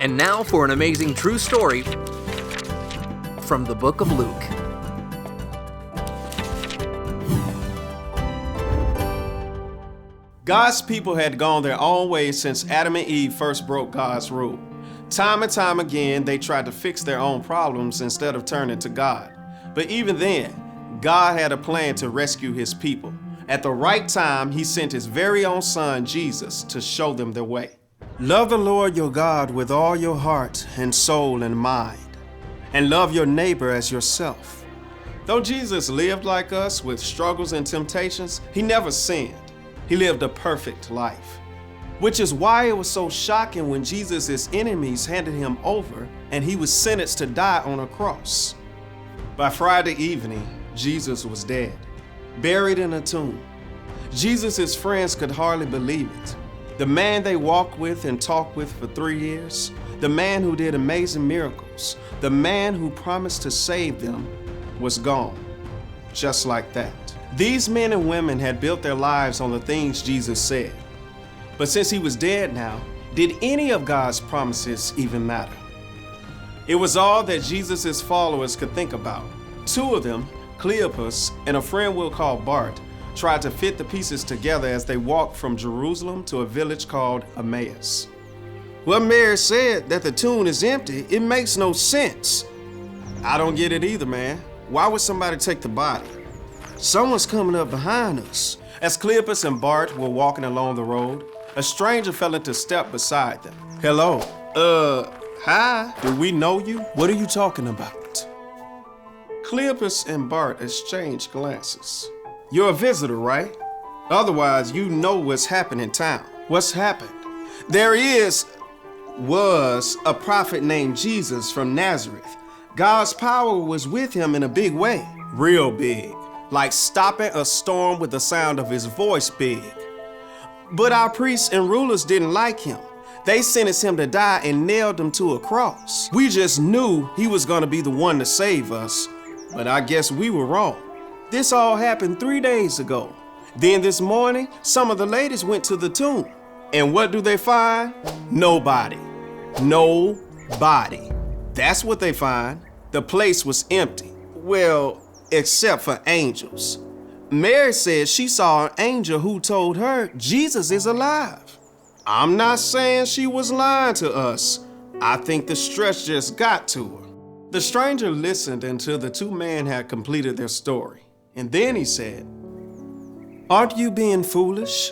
And now for an amazing true story from the book of Luke. God's people had gone their own way since Adam and Eve first broke God's rule. Time and time again, they tried to fix their own problems instead of turning to God. But even then, God had a plan to rescue his people. At the right time, he sent his very own son, Jesus, to show them the way. Love the Lord your God with all your heart and soul and mind, and love your neighbor as yourself. Though Jesus lived like us with struggles and temptations, he never sinned. He lived a perfect life, which is why it was so shocking when Jesus' enemies handed him over and he was sentenced to die on a cross. By Friday evening, Jesus was dead, buried in a tomb. Jesus' friends could hardly believe it. The man they walked with and talked with for 3 years, the man who did amazing miracles, the man who promised to save them, was gone, just like that. These men and women had built their lives on the things Jesus said. But since he was dead now, did any of God's promises even matter? It was all that Jesus' followers could think about. 2 of them, Cleopas and a friend we'll call Bart, tried to fit the pieces together as they walked from Jerusalem to a village called Emmaus. Well, Mary said that the tomb is empty. It makes no sense. I don't get it either, man. Why would somebody take the body? Someone's coming up behind us. As Cleopas and Bart were walking along the road, a stranger fell into step beside them. Hello. Hi. Do we know you? What are you talking about? Cleopas and Bart exchanged glances. You're a visitor, right? Otherwise, you know what's happened in town. What's happened? There was a prophet named Jesus from Nazareth. God's power was with him in a big way. Real big. Like stopping a storm with the sound of his voice big. But our priests and rulers didn't like him. They sentenced him to die and nailed him to a cross. We just knew he was going to be the one to save us, but I guess we were wrong. This all happened 3 days ago. Then this morning, some of the ladies went to the tomb. And what do they find? Nobody. Nobody. That's what they find. The place was empty. Well, except for angels. Mary said she saw an angel who told her Jesus is alive. I'm not saying she was lying to us. I think the stretch just got to her. The stranger listened until the 2 men had completed their story. And then he said, "Aren't you being foolish?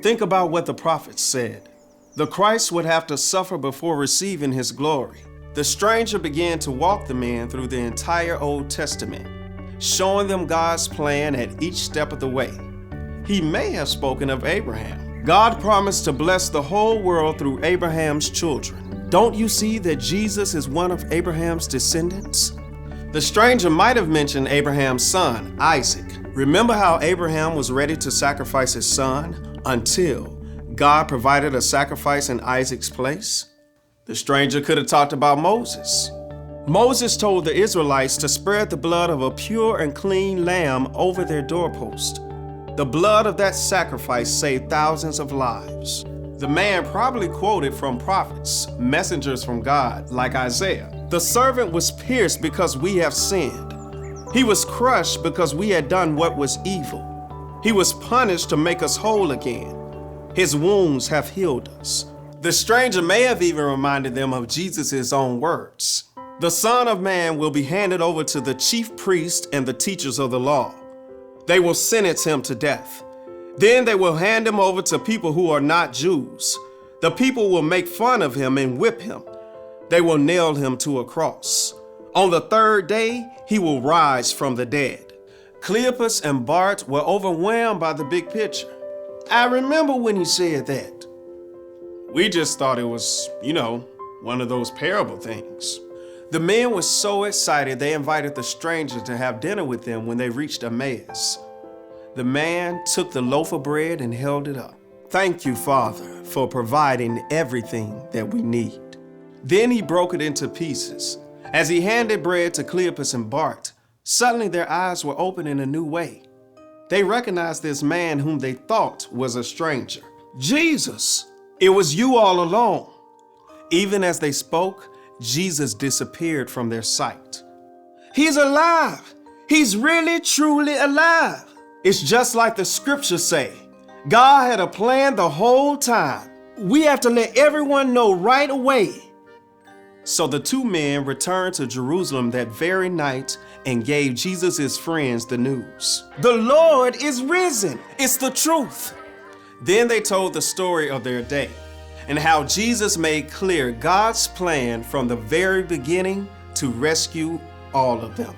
Think about what the prophets said. The Christ would have to suffer before receiving his glory." The stranger began to walk the men through the entire Old Testament, showing them God's plan at each step of the way. He may have spoken of Abraham. God promised to bless the whole world through Abraham's children. Don't you see that Jesus is one of Abraham's descendants? The stranger might have mentioned Abraham's son, Isaac. Remember how Abraham was ready to sacrifice his son until God provided a sacrifice in Isaac's place? The stranger could have talked about Moses. Moses told the Israelites to spread the blood of a pure and clean lamb over their doorpost. The blood of that sacrifice saved thousands of lives. The man probably quoted from prophets, messengers from God, like Isaiah. The servant was pierced because we have sinned. He was crushed because we had done what was evil. He was punished to make us whole again. His wounds have healed us. The stranger may have even reminded them of Jesus' own words. The Son of Man will be handed over to the chief priests and the teachers of the law. They will sentence him to death. Then they will hand him over to people who are not Jews. The people will make fun of him and whip him. They will nail him to a cross. On the 3rd day, he will rise from the dead. Cleopas and Bart were overwhelmed by the big picture. I remember when he said that. We just thought it was, one of those parable things. The men were so excited they invited the stranger to have dinner with them when they reached Emmaus. The man took the loaf of bread and held it up. Thank you, Father, for providing everything that we need. Then he broke it into pieces. As he handed bread to Cleopas and Bart, suddenly their eyes were opened in a new way. They recognized this man whom they thought was a stranger. Jesus, it was you all along. Even as they spoke, Jesus disappeared from their sight. He's alive. He's really, truly alive. It's just like the scriptures say. God had a plan the whole time. We have to let everyone know right away. So the two men returned to Jerusalem that very night and gave Jesus' friends the news. The Lord is risen. It's the truth. Then they told the story of their day and how Jesus made clear God's plan from the very beginning to rescue all of them.